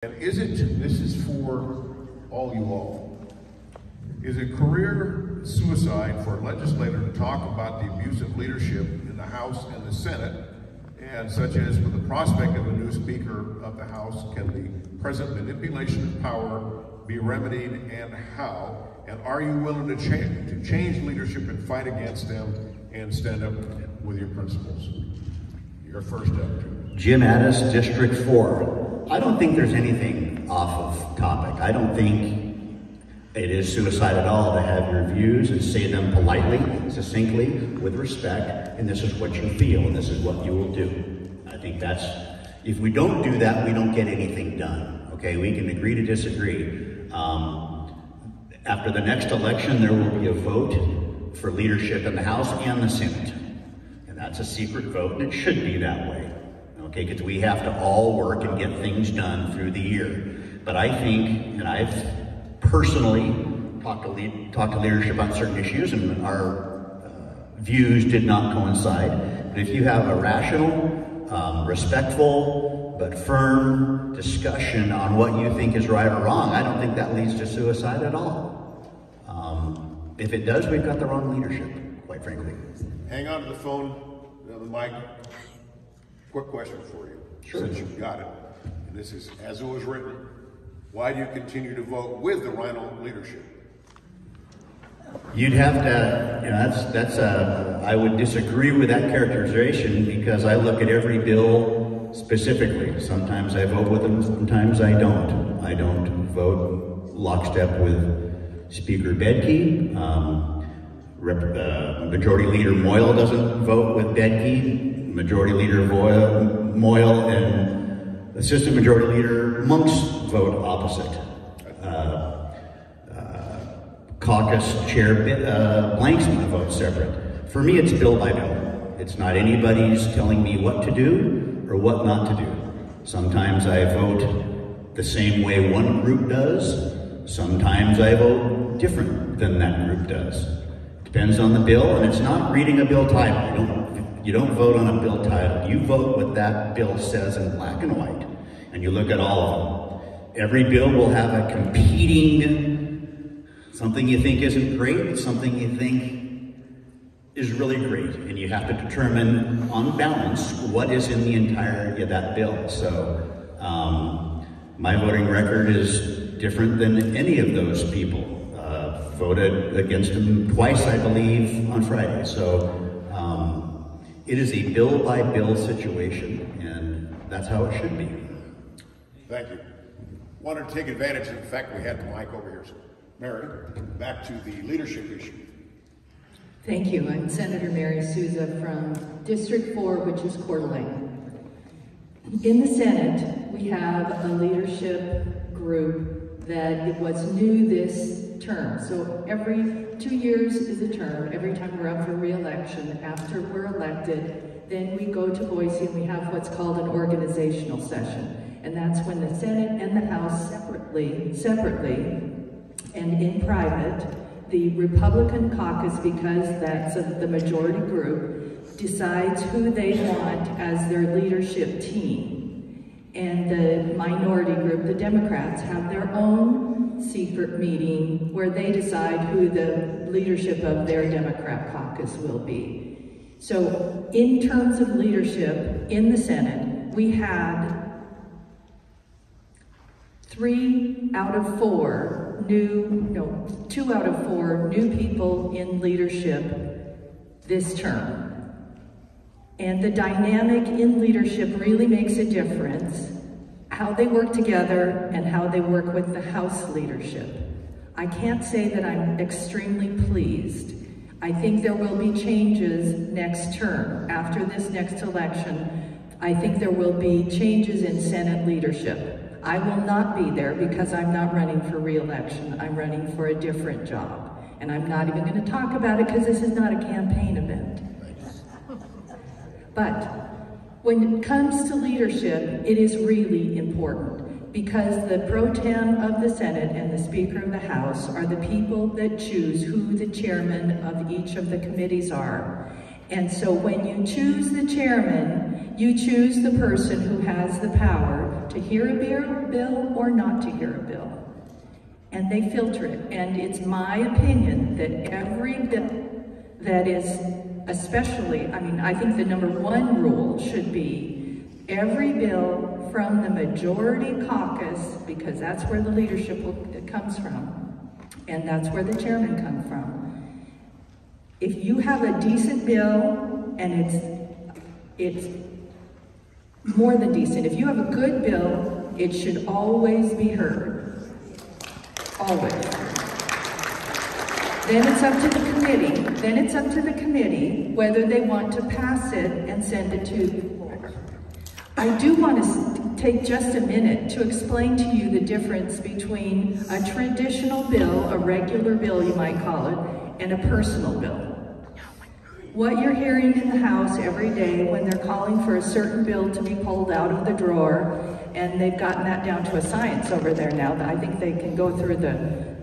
And this is for all you all, is it career suicide for a legislator to talk about the abusive leadership in the House and the Senate, and such as with the prospect of a new Speaker of the House, can the present manipulation of power be remedied, and how? And are you willing to change leadership and fight against them and stand up with your principles? You're first up. Jim Addis, District 4. I don't think there's anything off of topic. I don't think it is suicide at all to have your views and say them politely, succinctly, with respect, and this is what you feel, and this is what you will do. I think that's, if we don't do that, we don't get anything done, okay? We can agree to disagree. After the next election, there will be a vote for leadership in the House and the Senate, and that's a secret vote, and it should be that way. Okay, because we have to all work and get things done through the year. But I think, and I've personally talked to leadership on certain issues, and our views did not coincide. But if you have a rational, respectful, but firm discussion on what you think is right or wrong, I don't think that leads to suicide at all. If it does, we've got the wrong leadership, quite frankly. Hang on to the phone, the mic. Quick question for you, sure. Since you've got it, and this is as it was written. Why do you continue to vote with the RINO leadership? You'd have to, you know, I would disagree with that characterization, because I look at every bill specifically. Sometimes I vote with them, sometimes I don't. I don't vote lockstep with Speaker Bedke. Majority Leader Moyle doesn't vote with Bedke. Majority Leader Moyle and Assistant Majority Leader Monk's vote opposite. Caucus Chair Blank's vote separate. For me, it's bill by bill. It's not anybody's telling me what to do or what not to do. Sometimes I vote the same way one group does. Sometimes I vote different than that group does. Depends on the bill, and it's not reading a bill title. You don't vote on a bill title. You vote what that bill says in black and white, and you look at all of them. Every bill will have a competing, something you think isn't great, something you think is really great, and you have to determine on balance what is in the entirety of that bill. So my voting record is different than any of those people. Voted against him twice, I believe, on Friday. So it is a bill-by-bill situation, and that's how it should be. Thank you. Wanted to take advantage of the fact we had the mic over here. So, Mary, back to the leadership issue. Thank you. I'm Senator Mary Souza from District 4, which is Coeur d'Alene. In the Senate, we have a leadership group that it was new this term. So every 2 years is a term. Every time we're up for re-election, after we're elected, then we go to Boise and we have what's called an organizational session. And that's when the Senate and the House separately, and in private, the Republican caucus, because that's the majority group, decides who they want as their leadership team. And the minority group, the Democrats, have their own secret meeting where they decide who the leadership of their Democrat caucus will be. So in terms of leadership in the Senate, we had 2 out of 4 new people in leadership this term. And the dynamic in leadership really makes a difference, how they work together and how they work with the House leadership. I can't say that I'm extremely pleased. I think there will be changes next term. After this next election, I think there will be changes in Senate leadership. I will not be there because I'm not running for re-election. I'm running for a different job. And I'm not even going to talk about it because this is not a campaign event. But when it comes to leadership, it is really important, because the pro tem of the Senate and the Speaker of the House are the people that choose who the chairman of each of the committees are. And so when you choose the chairman, you choose the person who has the power to hear a bill or not to hear a bill. And they filter it. And it's my opinion that every bill that is especially, I think the #1 rule should be every bill from the majority caucus, because that's where the leadership comes from, and that's where the chairman comes from. If you have a decent bill, and it's more than decent, if you have a good bill, it should always be heard. Always. Then it's up to the committee. Then it's up to the committee whether they want to pass it and send it to the floor. I do want to take just a minute to explain to you the difference between a traditional bill, a regular bill you might call it, and a personal bill. What you're hearing in the House every day when they're calling for a certain bill to be pulled out of the drawer, and they've gotten that down to a science over there now, that I think they can go through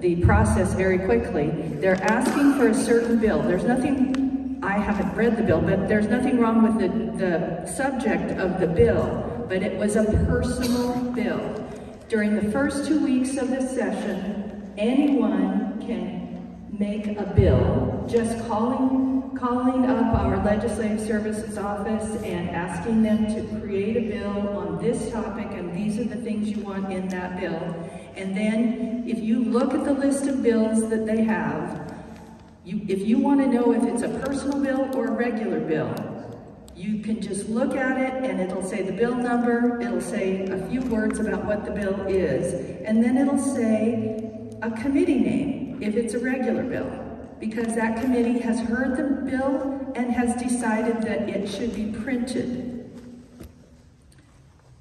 the process very quickly. They're asking for a certain bill. There's nothing, I haven't read the bill, but there's nothing wrong with the subject of the bill, but it was a personal bill. During the first 2 weeks of this session, anyone can make a bill, just calling up our Legislative Services Office and asking them to create a bill on this topic, and these are the things you want in that bill. And then, if you look at the list of bills that they have, if you want to know if it's a personal bill or a regular bill, you can just look at it and it'll say the bill number, it'll say a few words about what the bill is, and then it'll say a committee name if it's a regular bill, because that committee has heard the bill and has decided that it should be printed.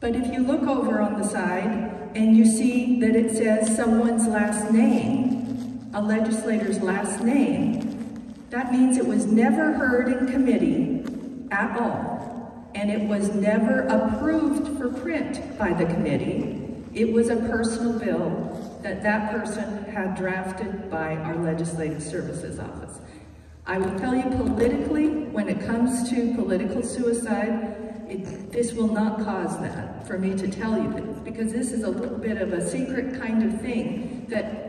But if you look over on the side and you see that it says someone's last name, a legislator's last name, that means it was never heard in committee at all, and it was never approved for print by the committee. It was a personal bill that person had drafted by our Legislative Services Office. I will tell you politically, when it comes to political suicide, this will not cause that, for me to tell you this, because this is a little bit of a secret kind of thing that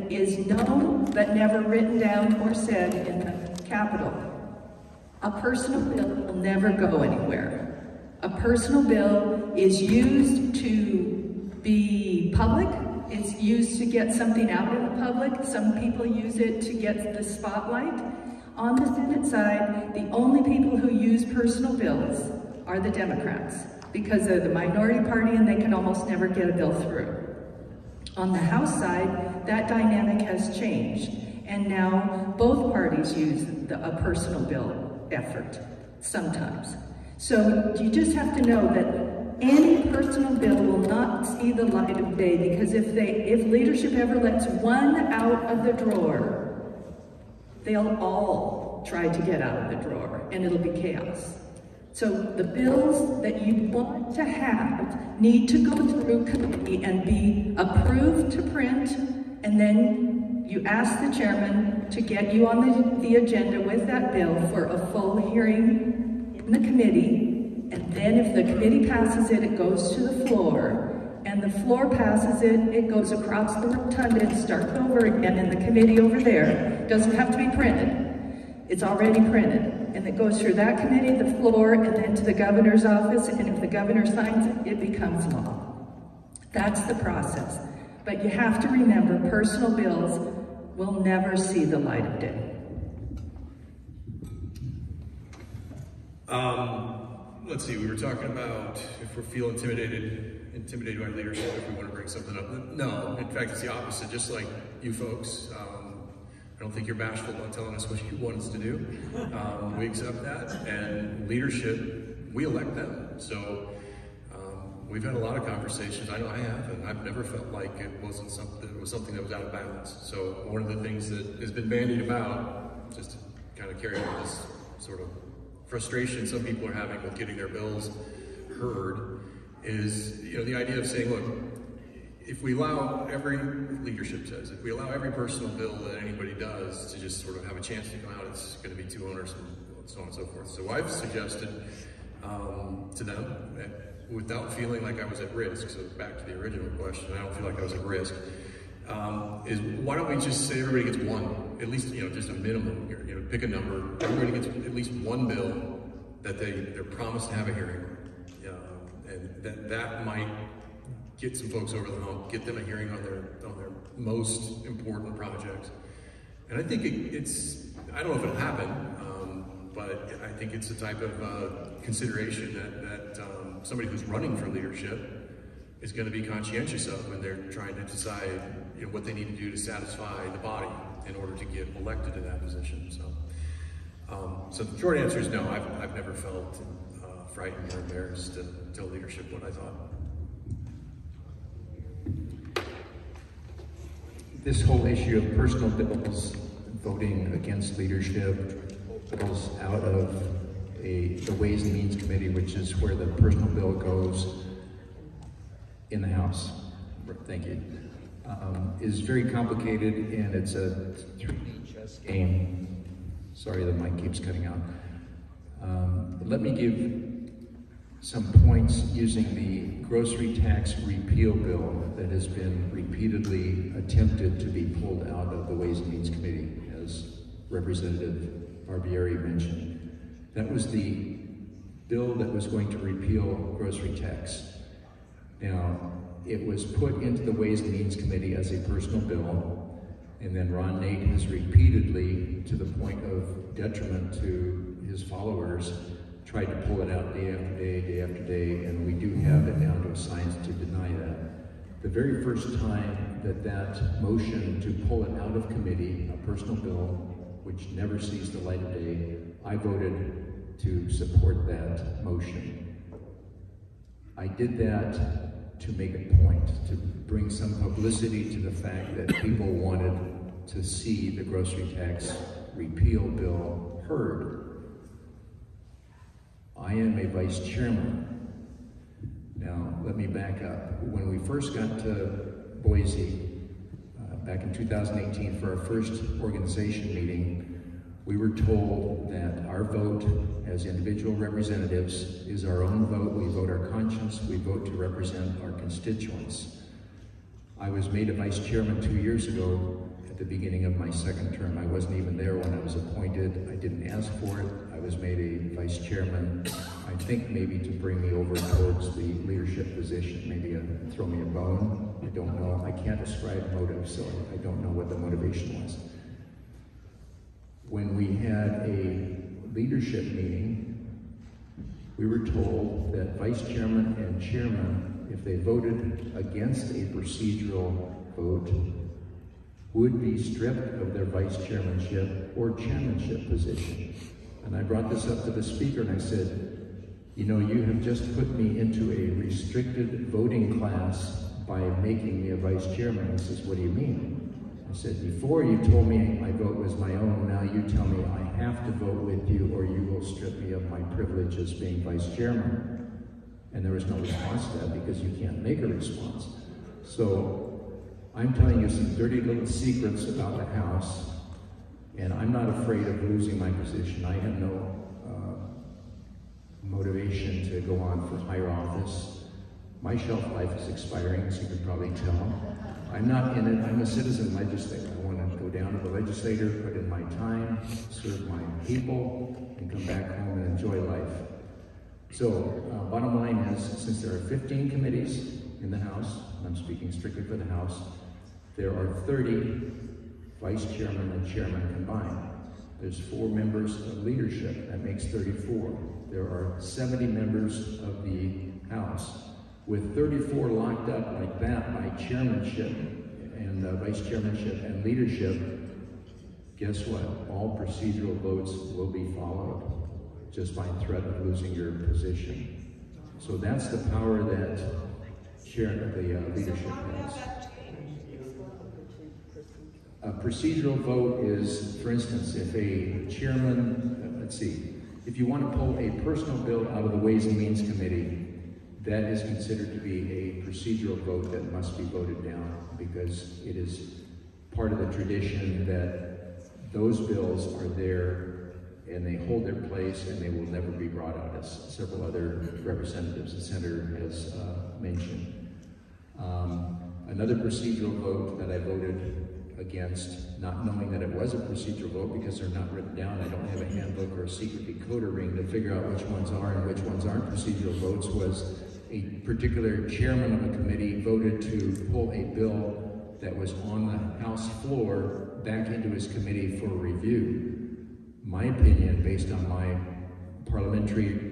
is known but never written down or said in the Capitol. A personal bill will never go anywhere. A personal bill is used to be public. It's used to get something out in the public. Some people use it to get the spotlight. On the Senate side, the only people who use personal bills are the Democrats, because they're the minority party and they can almost never get a bill through. On the House side, that dynamic has changed, and now both parties use a personal bill effort sometimes. So you just have to know that any personal bill will not see the light of day, because if leadership ever lets one out of the drawer, they'll all try to get out of the drawer, and it'll be chaos. So the bills that you want to have need to go through committee and be approved to print, and then you ask the chairman to get you on the agenda with that bill for a full hearing in the committee. And then if the committee passes it, it goes to the floor, and the floor passes it, it goes across the rotunda and starts over again in the committee over there. It doesn't have to be printed. It's already printed. And it goes through that committee, the floor, and then to the governor's office, and if the governor signs it, it becomes law. That's the process. But you have to remember, personal bills will never see the light of day. Let's see, we were talking about if we feel intimidated by leadership, if we want to bring something up. No, in fact, it's the opposite. Just like you folks, I don't think you're bashful about telling us what you want us to do. We accept that, and leadership, we elect them. So we've had a lot of conversations. I know I have, and I've never felt like it was something that was out of bounds. So one of the things that has been bandied about, just to kind of carry on this sort of frustration some people are having with getting their bills heard, is the idea of saying, look, if we allow leadership says, if we allow every personal bill that anybody does to just sort of have a chance to come out, it's going to be too onerous and so on and so forth. So I've suggested to them without feeling like I was at risk. So back to the original question, I don't feel like I was at risk. Is why don't we just say everybody gets one, at least, just a minimum here, pick a number. Everybody gets at least one bill that they're promised to have a hearing on. And that might get some folks over the hump, get them a hearing on their most important projects. And I think I don't know if it'll happen, but I think it's a type of consideration that somebody who's running for leadership is going to be conscientious of when they're trying to decide what they need to do to satisfy the body in order to get elected to that position. So the short answer is no. I've never felt frightened or embarrassed to tell leadership what I thought. This whole issue of personal bills, voting against leadership, bills out of the Ways and Means Committee, which is where the personal bill goes in the House, thank you, is very complicated, and it's a 3D chess game. Sorry, the mic keeps cutting out. Let me give some points using the grocery tax repeal bill that has been repeatedly attempted to be pulled out of the Ways and Means Committee, as Representative Barbieri mentioned. That was the bill that was going to repeal grocery tax. Now, it was put into the Ways and Means Committee as a personal bill, and then Ron Nate has repeatedly, to the point of detriment to his followers, tried to pull it out day after day, day after day, and we do have it down to a science to deny that. The very first time that motion to pull it out of committee, a personal bill, which never sees the light of day, I voted to support that motion. I did that to make a point, to bring some publicity to the fact that people wanted to see the grocery tax repeal bill heard. I am a vice chairman. Now, let me back up. When we first got to Boise, back in 2018 for our first organization meeting, we were told that our vote as individual representatives is our own vote. We vote our conscience. We vote to represent our constituents. I was made a vice chairman 2 years ago at the beginning of my second term. I wasn't even there when I was appointed. I didn't ask for it. I was made a vice chairman, I think maybe to bring me over towards the leadership position, maybe throw me a bone. I don't know. I can't describe motive, so I don't know what the motivation was. When we had a leadership meeting, we were told that vice chairman and chairman, if they voted against a procedural vote, would be stripped of their vice chairmanship or chairmanship position. And I brought this up to the speaker and I said, you have just put me into a restricted voting class by making me a vice chairman. He says, what do you mean? I said, before you told me my vote was my own, now you tell me I have to vote with you or you will strip me of my privilege as being vice chairman. And there was no response to that because you can't make a response. So I'm telling you some dirty little secrets about the House, and I'm not afraid of losing my position. I have no motivation to go on for higher office. My shelf life is expiring, as you can probably tell. I'm not in it. I'm a citizen legislator. I want to go down to the legislature, put in my time, serve my people, and come back home and enjoy life. So, bottom line is, since there are 15 committees in the House, and I'm speaking strictly for the House, there are 30 vice chairman and chairman combined. There's 4 members of leadership. That makes 34. There are 70 members of the House. With 34 locked up like that by chairmanship and vice chairmanship and leadership, guess what? All procedural votes will be followed just by threat of losing your position. So that's the power that the leadership has. A procedural vote is, for instance, if a chairman, let's see, if you want to pull a personal bill out of the Ways and Means Committee, that is considered to be a procedural vote that must be voted down because it is part of the tradition that those bills are there and they hold their place, and they will never be brought out, as several other representatives the senator has mentioned. Another procedural vote that I voted against, not knowing that it was a procedural vote because they're not written down. I don't have a handbook or a secret decoder ring to figure out which ones are and which ones aren't procedural votes, was a particular chairman of a committee voted to pull a bill that was on the House floor back into his committee for review. My opinion, based on my parliamentary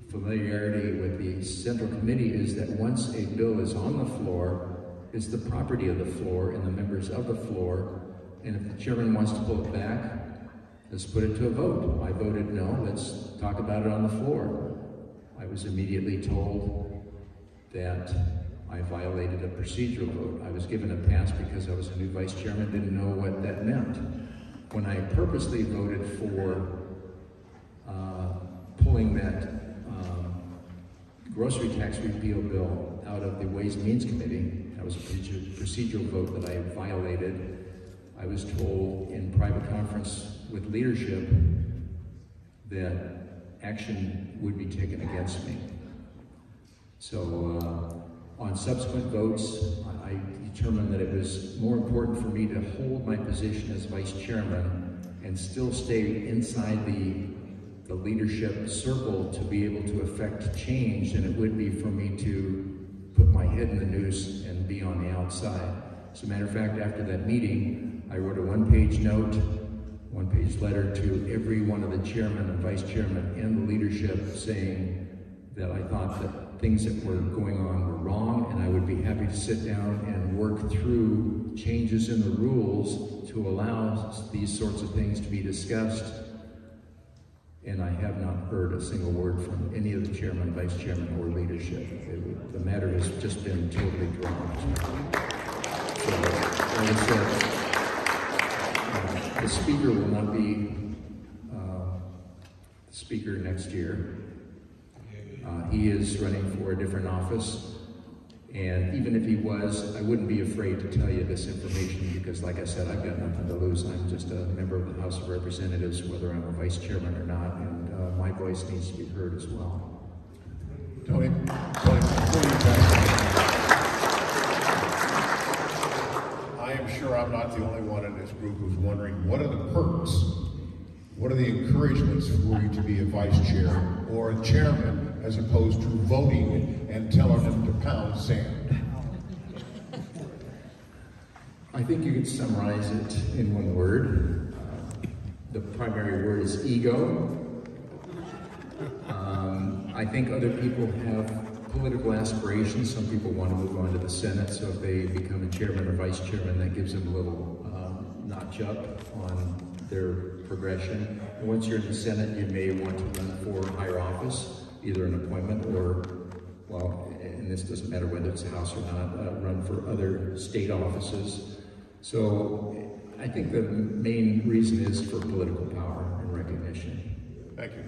familiarity with the Central Committee, is that once a bill is on the floor, it's the property of the floor and the members of the floor, and if the chairman wants to pull it back, let's put it to a vote. I voted no, let's talk about it on the floor. I was immediately told that I violated a procedural vote. I was given a pass because I was a new vice chairman, didn't know what that meant. When I purposely voted for pulling that grocery tax repeal bill out of the Ways and Means Committee, that was a procedural vote that I violated. I was told in private conference with leadership that action would be taken against me. So on subsequent votes, I determined that it was more important for me to hold my position as vice chairman and still stay inside the leadership circle to be able to affect change than it would be for me to put my head in the noose and be on the outside. As a matter of fact, after that meeting, I wrote a one-page note, one-page letter to every one of the chairmen and vice chairmen and the leadership saying that I thought that things that were going on were wrong, and I would be happy to sit down and work through changes in the rules to allow these sorts of things to be discussed. And I have not heard a single word from any of the chairman, vice chairman, or leadership. The matter has just been totally dropped. So, like I said, the speaker will not be the speaker next year. He is running for a different office. And even if he was, I wouldn't be afraid to tell you this information because, like I said, I've got nothing to lose. I'm just a member of the House of Representatives, whether I'm a vice chairman or not, and my voice needs to be heard as well. Tony, I am sure I'm not the only one in this group who's wondering, what are the perks? What are the encouragements for you to be a vice chair or a chairman as opposed to voting and telling them to pound sand? I think you could summarize it in one word. The primary word is ego. I think other people have political aspirations. Some people want to move on to the Senate, so if they become a chairman or vice chairman, that gives them a little notch up on their progression. And once you're in the Senate, you may want to run for higher office, either an appointment or, well, and this doesn't matter whether it's a House or not, run for other state offices. So I think the main reason is for political power and recognition. Thank you.